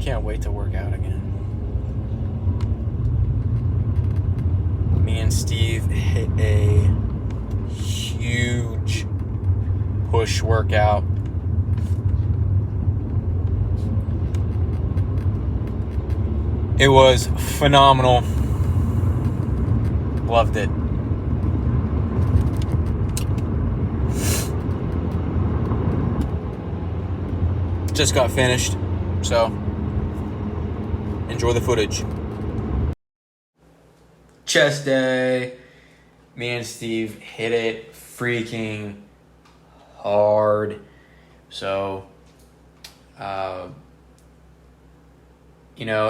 Can't wait to work out again. Me and Steve hit a huge push workout. It was phenomenal. Loved it. Just got finished, so enjoy the footage. Chest day. Me and Steve hit it freaking hard. So,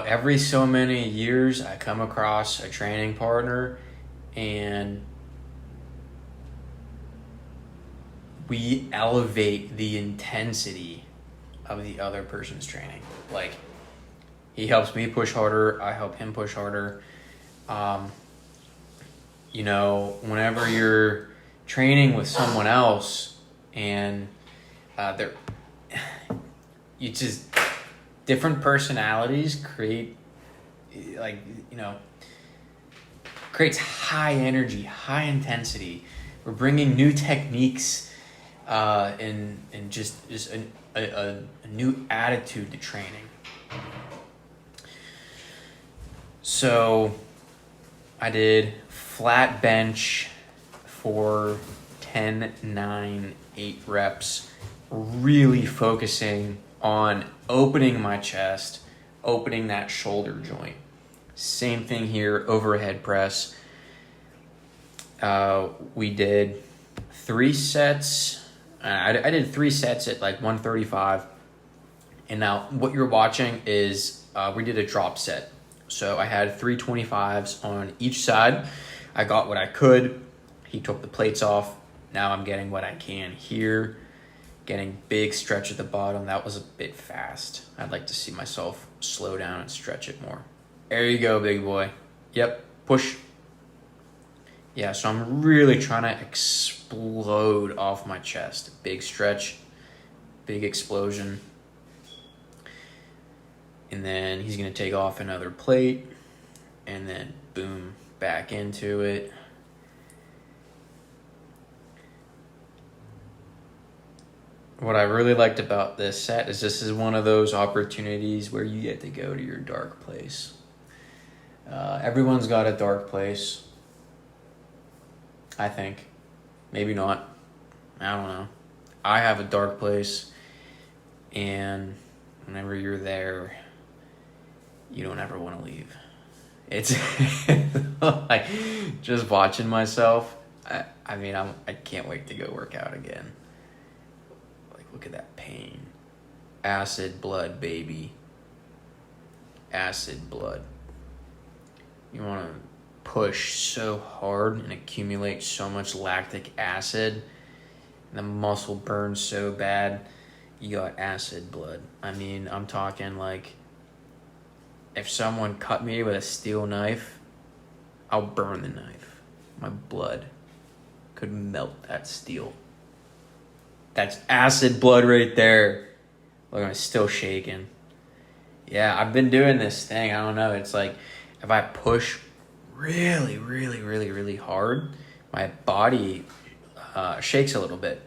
every so many years I come across a training partner and we elevate the intensity of the other person's training. Like, he helps me push harder, I help him push harder. Whenever you're training with someone else and different personalities creates high energy, high intensity. We're bringing new techniques and just a new attitude to training. So I did flat bench for 10, 9, 8 reps, really focusing on opening my chest, opening that shoulder joint. Same thing here, overhead press. We did 3 sets. I did 3 sets at like 135. And now what you're watching is we did a drop set. So I had 3 25s on each side. I got what I could. He took the plates off. Now I'm getting what I can here. Getting big stretch at the bottom. That was a bit fast. I'd like to see myself slow down and stretch it more. There you go, big boy. Yep, push. Yeah, so I'm really trying to explode off my chest. Big stretch, big explosion. And then he's gonna take off another plate and then boom, back into it. What I really liked about this set is this is one of those opportunities where you get to go to your dark place. Everyone's got a dark place, I think. Maybe not. I don't know. I have a dark place, and whenever you're there, you don't ever want to leave. It's like just watching myself. I can't wait to go work out again. Look at that pain. Acid blood, baby. Acid blood. You want to push so hard and accumulate so much lactic acid, and the muscle burns so bad, you got acid blood. I'm talking like if someone cut me with a steel knife, I'll burn the knife. My blood could melt that steel. That's acid blood right there. Look, I'm still shaking. Yeah, I've been doing this thing. I don't know. It's like if I push really, really, really, really hard, my body shakes a little bit.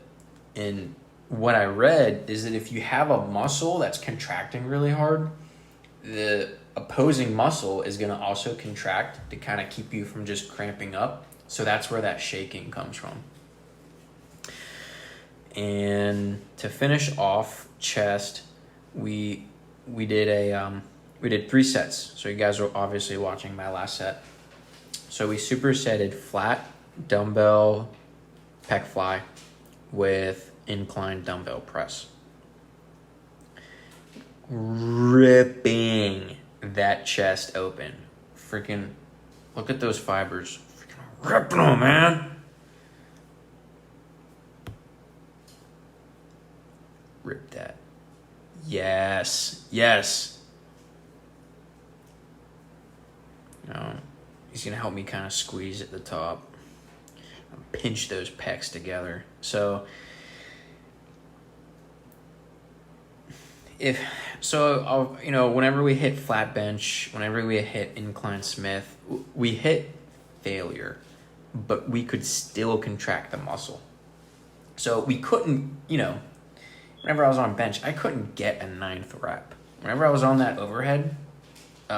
And what I read is that if you have a muscle that's contracting really hard, the opposing muscle is going to also contract to kind of keep you from just cramping up. So that's where that shaking comes from. And to finish off chest, we did 3 sets. So you guys are obviously watching my last set. So we supersetted flat dumbbell pec fly with incline dumbbell press. Ripping that chest open. Freaking look at those fibers. Freaking ripping them, man. Rip that. Yes. He's going to help me kind of squeeze at the top. Pinch those pecs together. So, if So, whenever we hit flat bench, whenever we hit incline Smith, we hit failure, but we could still contract the muscle. So we couldn't, whenever I was on bench, I couldn't get a 9th rep. Whenever I was on that overhead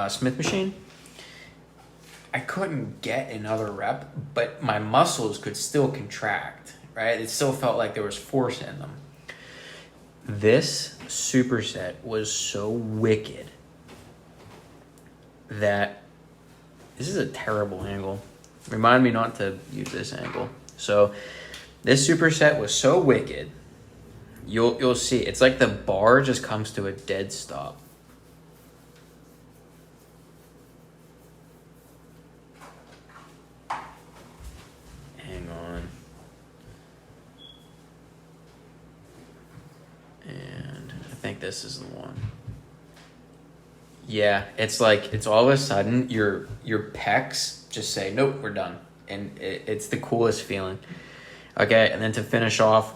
Smith machine, I couldn't get another rep, but my muscles could still contract, right? It still felt like there was force in them. This superset was so wicked that this is a terrible angle. Remind me not to use this angle. So this superset was so wicked. You'll see. It's like the bar just comes to a dead stop. Hang on. And I think this is the one. Yeah, it's like it's all of a sudden your pecs just say, nope, we're done. And it's the coolest feeling. Okay, and then to finish off,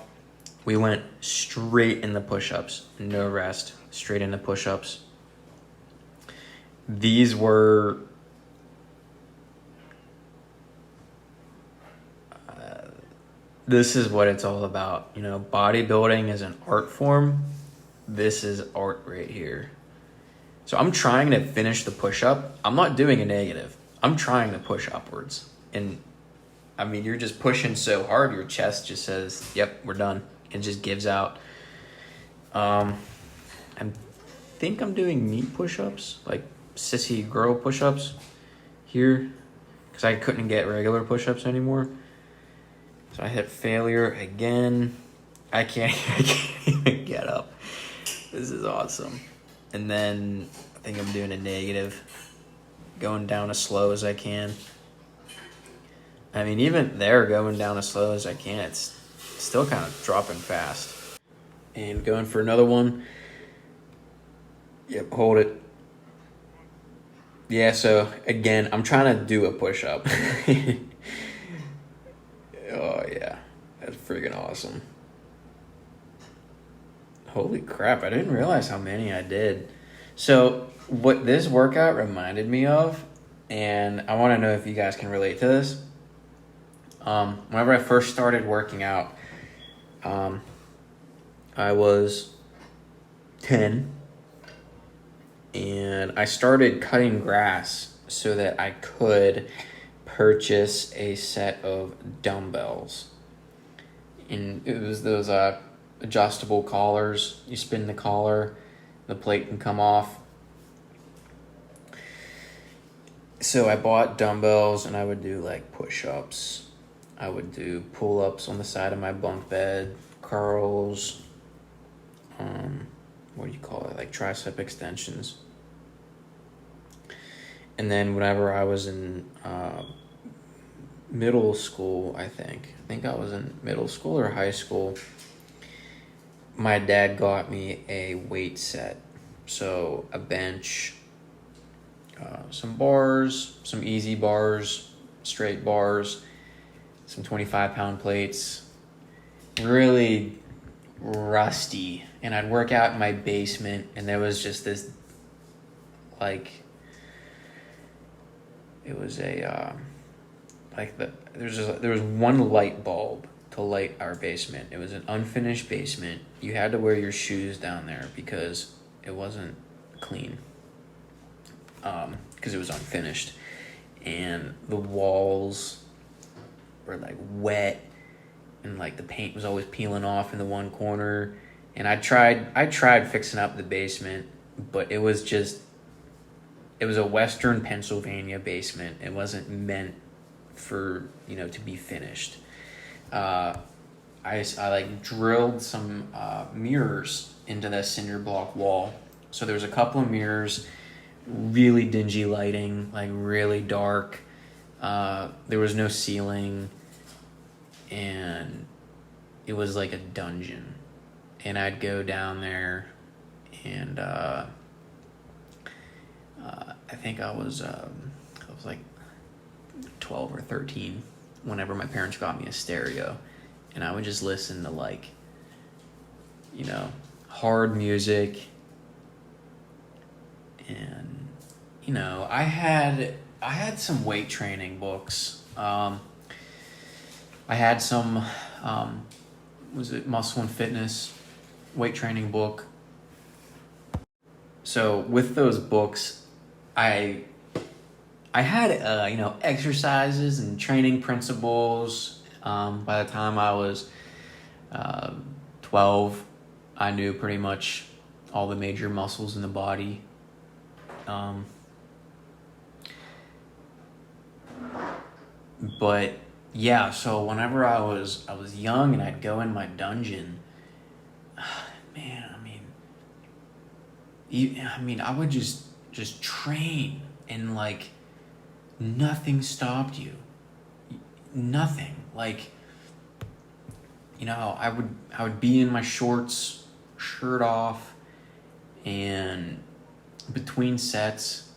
we went straight in the push-ups. No rest. Straight into push-ups. These were... this is what it's all about. Bodybuilding is an art form. This is art right here. So I'm trying to finish the push-up. I'm not doing a negative. I'm trying to push upwards. And, you're just pushing so hard, your chest just says, yep, we're done. It just gives out. I think I'm doing knee push-ups, like sissy girl push-ups here, because I couldn't get regular push-ups anymore. So I hit failure again. I can't even get up. This is awesome. And then I think I'm doing a negative, going down as slow as I can. Even there, going down as slow as I can, it's still kind of dropping fast. And going for another one. Yep, hold it. Yeah, so again, I'm trying to do a push-up. Oh, yeah. That's freaking awesome. Holy crap, I didn't realize how many I did. So what this workout reminded me of, and I want to know if you guys can relate to this. Whenever I first started working out, I was 10, and I started cutting grass so that I could purchase a set of dumbbells. And it was those adjustable collars. You spin the collar, the plate can come off. So I bought dumbbells, and I would do like push-ups. I would do pull-ups on the side of my bunk bed, curls, like tricep extensions. And then whenever I was in middle school, I think I was in middle school or high school, my dad got me a weight set. So a bench, some bars, some easy bars, straight bars, some 25-pound plates, really rusty. And I'd work out in my basement, and there was just this, it was there was one light bulb to light our basement. It was an unfinished basement. You had to wear your shoes down there because it wasn't clean, because it was unfinished, and the walls were wet, and the paint was always peeling off in the one corner. And I tried fixing up the basement, but it was a Western Pennsylvania basement. It wasn't meant for to be finished. I drilled some mirrors into that cinder block wall. So there was a couple of mirrors, really dingy lighting, really dark. There was no ceiling, and it was like a dungeon. And I'd go down there, and I think I was 12 or 13 whenever my parents got me a stereo, and I would just listen to hard music, And, you know, I had some weight training books. I had some, was it Muscle and Fitness weight training book. So with those books, I had, you know, exercises and training principles. By the time I was 12, I knew pretty much all the major muscles in the body. But yeah, so whenever I was young and I'd go in my dungeon, man, I mean, I would just train, and like nothing stopped you. Nothing. Like, you know, I would be in my shorts, shirt off, and between sets,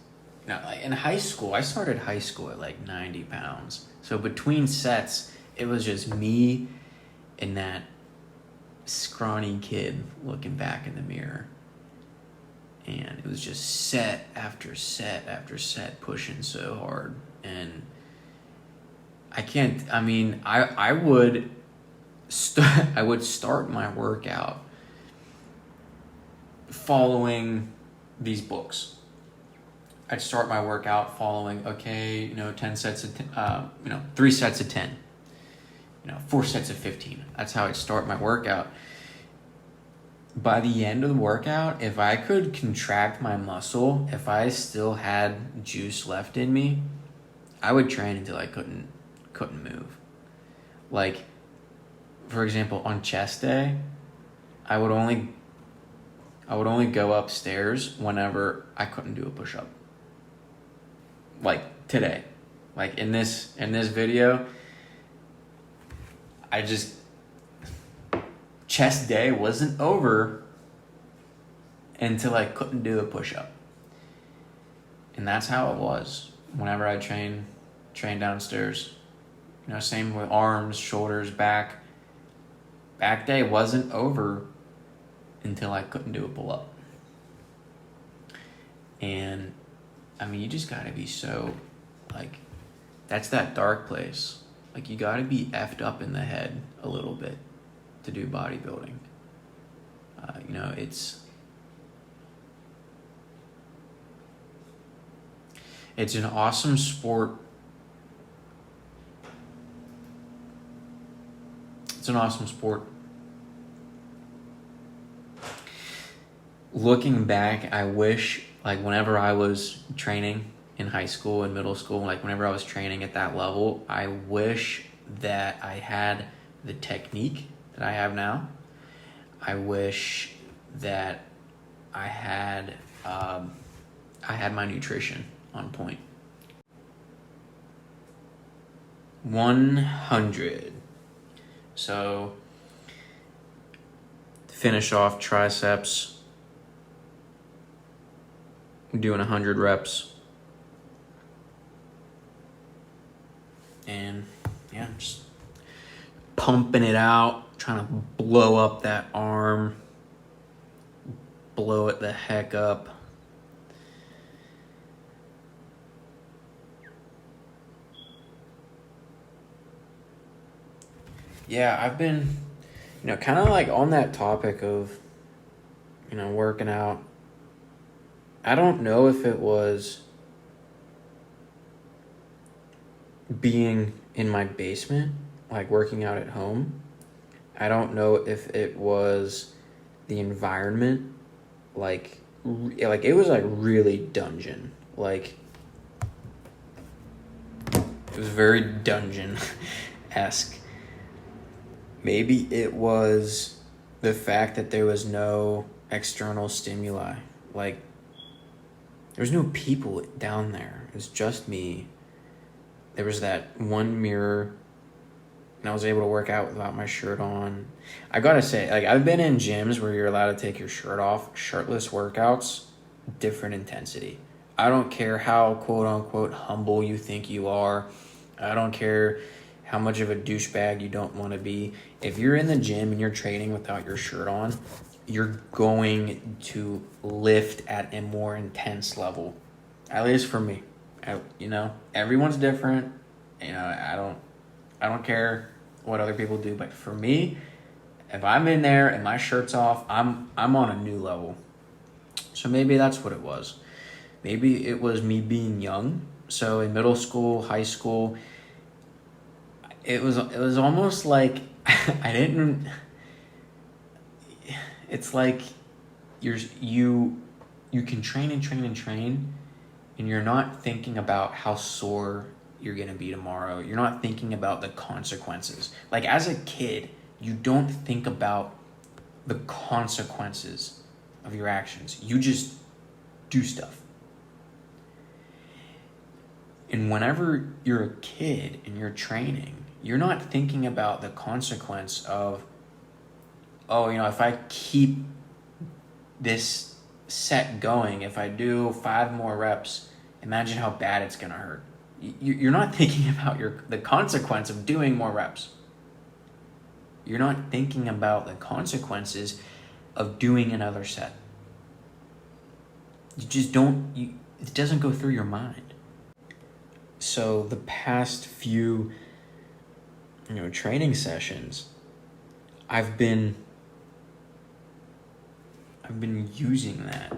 you know, like in high school, I started high school at like 90 pounds. So between sets, it was just me and that scrawny kid looking back in the mirror. And it was just set after set after set, pushing so hard. And I would start my workout following these books. I'd start my workout following, okay, you know, 10 sets of, 3 sets of 10, 4 sets of 15. That's how I'd start my workout. By the end of the workout, if I could contract my muscle, if I still had juice left in me, I would train until I couldn't move. Like, for example, on chest day, I would only go upstairs whenever I couldn't do a push-up. Like today, like in this video, chest day wasn't over until I couldn't do a push-up. And that's how it was whenever I train downstairs. You know, same with arms, shoulders, back. Back day wasn't over until I couldn't do a pull-up. And I mean, you just gotta be so, like, that's that dark place. Like, you gotta be effed up in the head a little bit to do bodybuilding. You know, it's an awesome sport. It's an awesome sport. Looking back, I wish, like, whenever I was training in high school and middle school, like whenever I was training at that level, I wish that I had the technique that I have now. I wish that I had my nutrition on point. 100. So, to finish off triceps, I'm doing 100 reps. And yeah, just pumping it out, trying to blow up that arm, blow it the heck up. Yeah, I've been, kind of like on that topic of, working out. I don't know if it was being in my basement, like working out at home. I don't know if it was the environment, like it was like really dungeon, like it was very dungeon-esque. Maybe it was the fact that there was no external stimuli, like there was no people down there. It was just me. There was that one mirror, and I was able to work out without my shirt on. I gotta say, like, I've been in gyms where you're allowed to take your shirt off, shirtless workouts, different intensity. I don't care how quote-unquote humble you think you are. I don't care how much of a douchebag you don't want to be. If you're in the gym and you're training without your shirt on, you're going to lift at a more intense level. At least for me. Everyone's different. I don't care what other people do, but for me, if I'm in there and my shirt's off, I'm on a new level. So maybe that's what it was. Maybe it was me being young. So in middle school, high school, it was almost like I didn't. It's like you can train and train and train, and you're not thinking about how sore you're gonna be tomorrow. You're not thinking about the consequences. Like as a kid, you don't think about the consequences of your actions. You just do stuff. And whenever you're a kid and you're training, you're not thinking about the consequence of, if I keep this set going, if I do 5 more reps, imagine how bad it's going to hurt. You're not thinking about the consequence of doing more reps. You're not thinking about the consequences of doing another set. You just it doesn't go through your mind. So the past few, training sessions, I've been using that.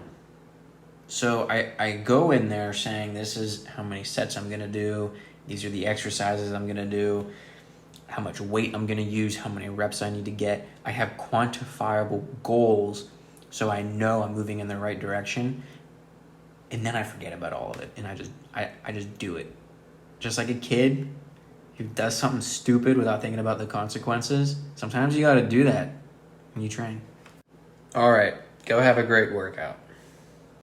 So I go in there saying, this is how many sets I'm going to do. These are the exercises I'm going to do. How much weight I'm going to use. How many reps I need to get. I have quantifiable goals so I know I'm moving in the right direction. And then I forget about all of it. And I just do it. Just like a kid who does something stupid without thinking about the consequences. Sometimes you got to do that when you train. All right, go have a great workout.